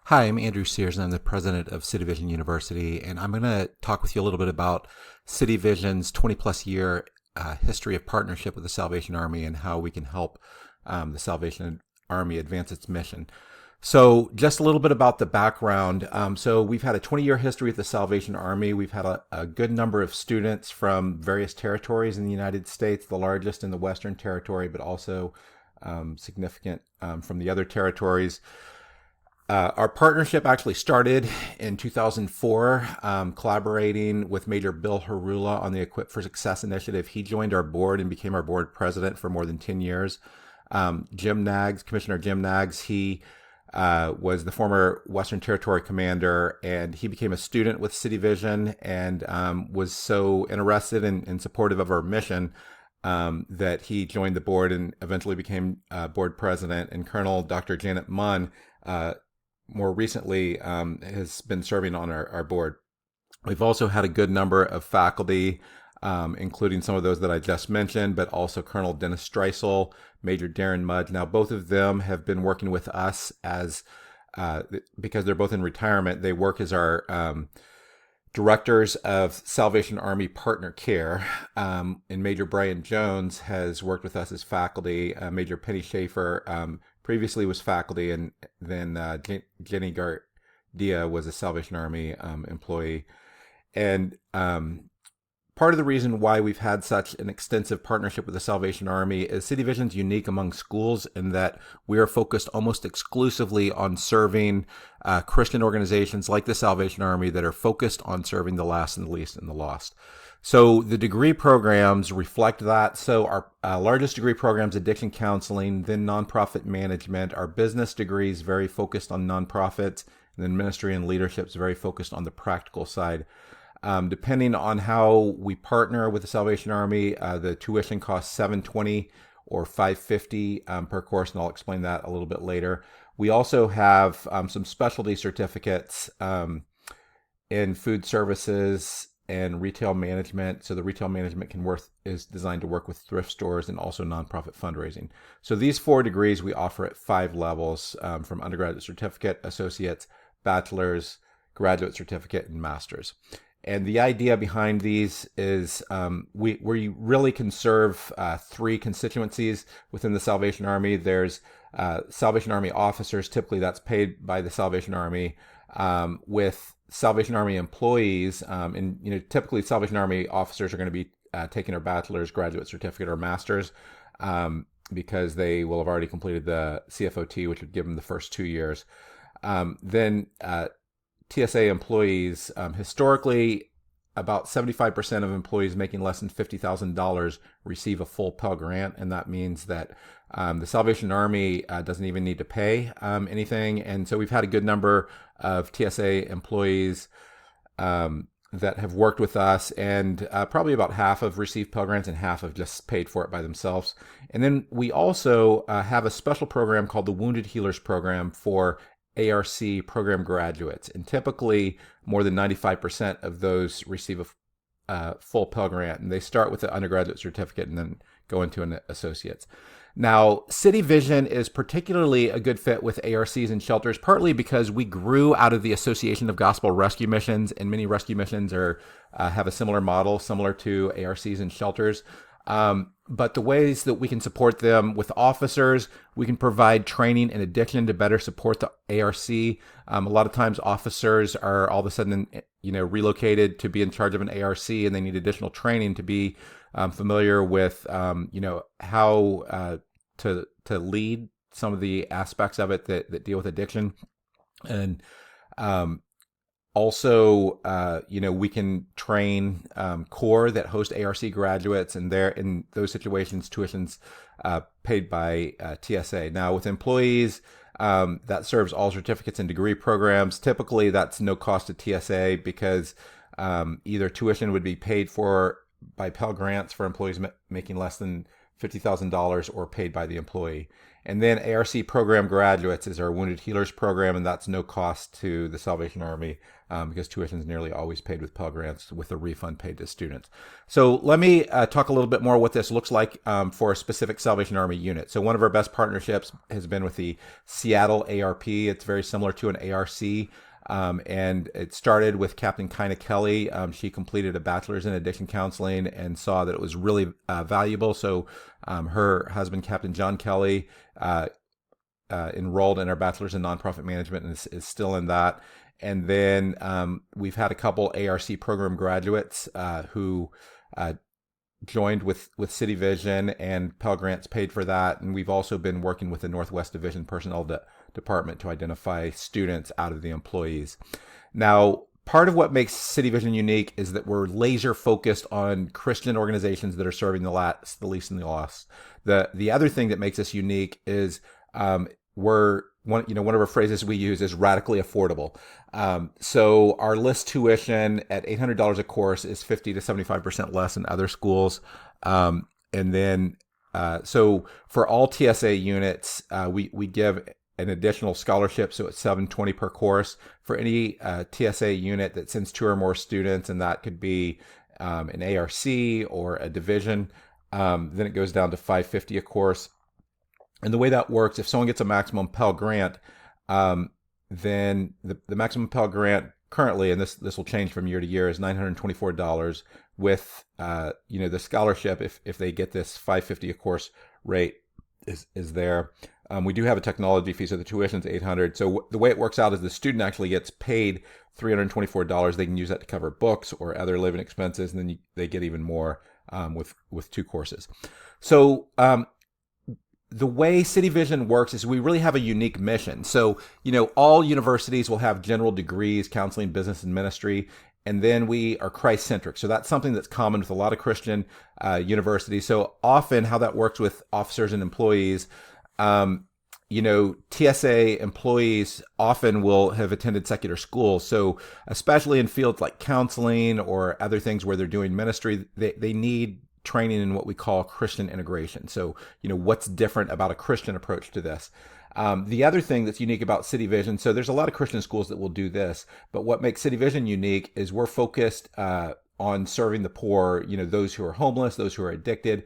Hi, I'm Andrew Sears, and I'm the president of City Vision University, and I'm going to talk with you a little bit about City Vision's 20 plus year history of partnership with the Salvation Army and how we can help the Salvation Army advance its mission. So, just a little bit about the background. So, we've had a 20-year history with the Salvation Army. We've had a good number of students from various territories in the United States, the largest in the Western Territory, but also significant from the other territories. Our partnership actually started in 2004, collaborating with Major Bill Harula on the Equip for Success initiative. He joined our board and became our board president for more than 10 years. Jim Knaggs, Commissioner Jim Knaggs, he was the former Western Territory commander, and he became a student with City Vision and was so interested and supportive of our mission that he joined the board and eventually became board president. And Colonel Dr. Janet Munn more recently has been serving on our board. We've also had a good number of faculty, including some of those that I just mentioned, but also Colonel Dennis Streisel, Major Darren Mudd. Now, both of them have been working with us as, because they're both in retirement, they work as our directors of Salvation Army Partner Care. And Major Brian Jones has worked with us as faculty. Major Penny Schaefer previously was faculty, and then Jenny Gardia was a Salvation Army employee. And part of the reason why we've had such an extensive partnership with the Salvation Army is City Vision's unique among schools in that we are focused almost exclusively on serving Christian organizations like the Salvation Army that are focused on serving the last and the least and the lost. So the degree programs reflect that. So our largest degree program is addiction counseling, then nonprofit management. Our business degree is very focused on nonprofits, and then ministry and leadership is very focused on the practical side. Depending on how we partner with the Salvation Army, the tuition costs $720 or $550 per course, and I'll explain that a little bit later. We also have some specialty certificates in food services and retail management. So the retail management is designed to work with thrift stores and also nonprofit fundraising. So these 4 degrees we offer at 5 levels, from undergraduate certificate, associates, bachelor's, graduate certificate, and master's. And the idea behind these is we really can serve 3 constituencies within the Salvation Army. There's Salvation Army officers, typically that's paid by the Salvation Army, with Salvation Army employees, and typically Salvation Army officers are going to be taking their bachelor's, graduate certificate, or master's because they will have already completed the CFOT, which would give them the first 2 years. Then TSA employees, historically, about 75% of employees making less than $50,000 receive a full Pell Grant, and that means that the Salvation Army doesn't even need to pay anything. And so we've had a good number of TSA employees that have worked with us, and probably about half have received Pell Grants and half have just paid for it by themselves. And then we also have a special program called the Wounded Healers Program for ARC program graduates, and typically more than 95% of those receive a full Pell Grant, and they start with an undergraduate certificate and then go into an associate's. Now, City Vision is particularly a good fit with ARCs and shelters, partly because we grew out of the Association of Gospel Rescue Missions, and many rescue missions have a similar model, similar to ARCs and shelters. But the ways that we can support them with officers, we can provide training in addiction to better support the ARC. A lot of times officers are all of a sudden, relocated to be in charge of an ARC, and they need additional training to be familiar with, how to lead some of the aspects of it that deal with addiction. And also, we can train Corps that host ARC graduates, and they're in those situations, tuition's paid by TSA. Now, with employees, that serves all certificates and degree programs. Typically, that's no cost to TSA because either tuition would be paid for by Pell Grants for employees making less than $50,000 or paid by the employee. And then ARC program graduates is our Wounded Healers program, and that's no cost to the Salvation Army because tuition is nearly always paid with Pell Grants with a refund paid to students. So let me talk a little bit more what this looks like for a specific Salvation Army unit. So one of our best partnerships has been with the Seattle ARP. It's very similar to an ARC. And it started with Captain Kina Kelly. She completed a bachelor's in addiction counseling and saw that it was really valuable. So her husband, Captain John Kelly, enrolled in our bachelor's in nonprofit management and is still in that. And then we've had a couple ARC program graduates who joined with City Vision, and Pell Grants paid for that. And we've also been working with the Northwest Division Personnel Department to identify students out of the employees. Now, part of what makes City Vision unique is that we're laser focused on Christian organizations that are serving the least and the lost. The other thing that makes us unique is one of our phrases we use is radically affordable. So our list tuition at $800 a course is 50 to 75% less than other schools. And then, so for all TSA units, we give an additional scholarship, so it's $720 per course for any TSA unit that sends 2 or more students, and that could be an ARC or a division. Then it goes down to $550 a course. And the way that works, if someone gets a maximum Pell Grant, then the maximum Pell Grant currently, and this will change from year to year, is $924 with the scholarship if they get this $550 a course rate is there. We do have a technology fee, so the tuition is $800. So the way it works out is the student actually gets paid $324. They can use that to cover books or other living expenses, and then they get even more with 2 courses. So the way City Vision works is we really have a unique mission. So, all universities will have general degrees, counseling, business, and ministry, and then we are Christ-centric. So that's something that's common with a lot of Christian universities. So often how that works with officers and employees, TSA employees often will have attended secular schools. So especially in fields like counseling or other things where they're doing ministry, they need training in what we call Christian integration. So, what's different about a Christian approach to this? The other thing that's unique about City Vision, so there's a lot of Christian schools that will do this, but what makes City Vision unique is we're focused on serving the poor, those who are homeless, those who are addicted.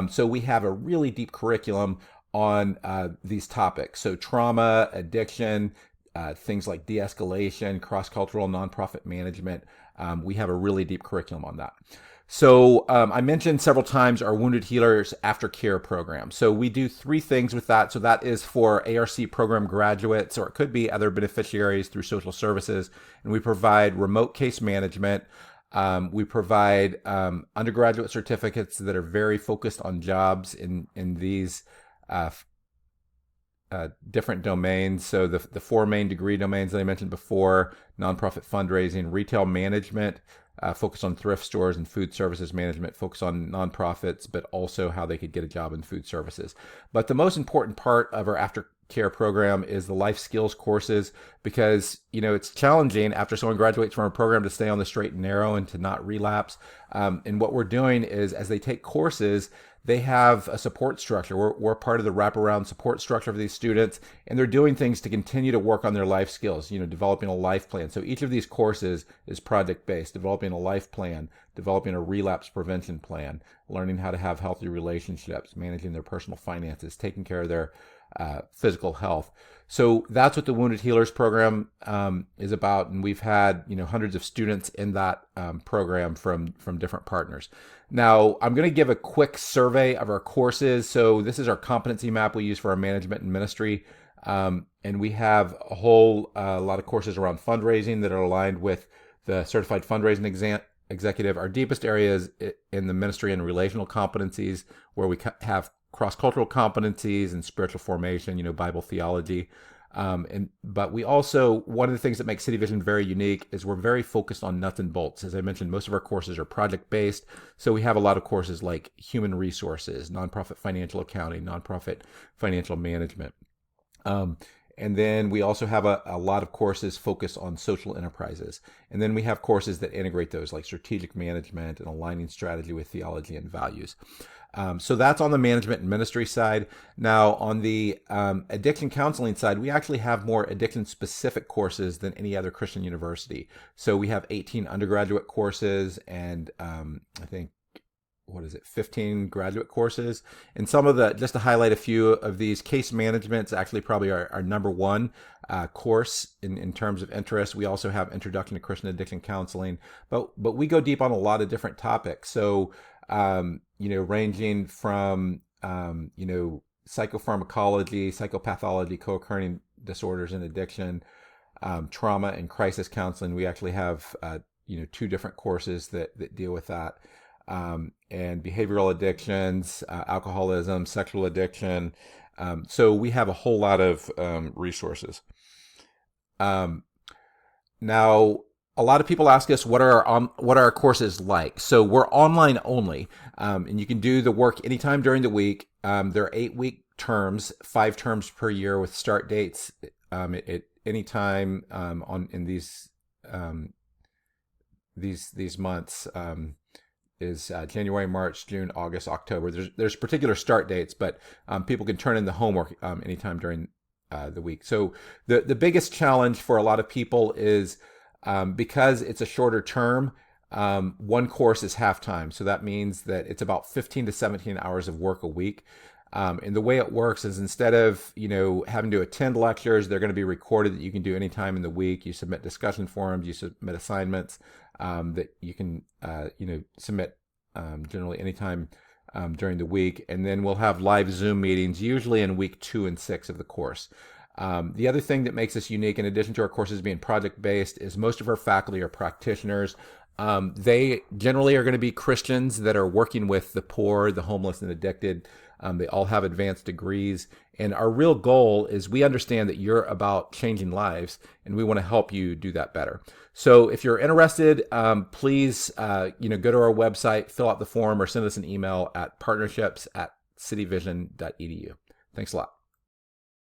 So we have a really deep curriculum on these topics. So trauma, addiction, things like de-escalation, cross-cultural nonprofit management. We have a really deep curriculum on that. So I mentioned several times our Wounded Healers Aftercare program. So we do 3 things with that. So that is for ARC program graduates, or it could be other beneficiaries through social services. And we provide remote case management. We provide undergraduate certificates that are very focused on jobs in these different domains. So the 4 main degree domains that I mentioned before: nonprofit fundraising, retail management, focus on thrift stores, and food services management, focus on nonprofits, but also how they could get a job in food services. But the most important part of our aftercare program is the life skills courses, because it's challenging after someone graduates from a program to stay on the straight and narrow and to not relapse. And what we're doing is, as they take courses, they have a support structure. We're part of the wraparound support structure for these students, and they're doing things to continue to work on their life skills, developing a life plan. So each of these courses is project-based: developing a life plan, developing a relapse prevention plan, learning how to have healthy relationships, managing their personal finances, taking care of their physical health. So that's what the Wounded Healers program is about, and we've had hundreds of students in that program from different partners. Now, I'm going to give a quick survey of our courses. So this is our competency map we use for our management and ministry, and we have a whole lot of courses around fundraising that are aligned with the Certified Fundraising Executive. Our deepest area is in the ministry and relational competencies, where we have cross-cultural competencies and spiritual formation, Bible theology. But we also, one of the things that makes City Vision very unique is we're very focused on nuts and bolts. As I mentioned, most of our courses are project-based. So we have a lot of courses like human resources, nonprofit financial accounting, nonprofit financial management. And then we also have a lot of courses focused on social enterprises. And then we have courses that integrate those, like strategic management and aligning strategy with theology and values. So that's on the management and ministry side. Now, on the addiction counseling side, we actually have more addiction-specific courses than any other Christian university. So we have 18 undergraduate courses and I think, 15 graduate courses. And some of the, just to highlight a few of these, case management is actually probably our number one course in terms of interest. We also have Introduction to Christian Addiction Counseling, but we go deep on a lot of different topics. So, ranging from, psychopharmacology, psychopathology, co-occurring disorders and addiction, trauma and crisis counseling. We actually have, 2 different courses that deal with that. And behavioral addictions, alcoholism, sexual addiction. So we have a whole lot of resources. Now, a lot of people ask us what are our courses like. So we're online only, and you can do the work anytime during the week. There are 8-week terms, 5 terms per year with start dates at any time in these months. Is January, March, June, August, October. There's particular start dates, but people can turn in the homework anytime during the week. So the biggest challenge for a lot of people is because it's a shorter term, one course is half time. So that means that it's about 15 to 17 hours of work a week. And the way it works is instead of having to attend lectures, they're going to be recorded that you can do anytime in the week. You submit discussion forums, you submit assignments that you can submit generally anytime during the week. And then we'll have live Zoom meetings, usually in week 2 and 6 of the course. The other thing that makes us unique, in addition to our courses being project-based, is most of our faculty are practitioners. They generally are going to be Christians that are working with the poor, the homeless, and addicted. They all have advanced degrees. And our real goal is we understand that you're about changing lives, and we want to help you do that better. So if you're interested, please go to our website, fill out the form, or send us an email at partnerships@cityvision.edu. Thanks a lot.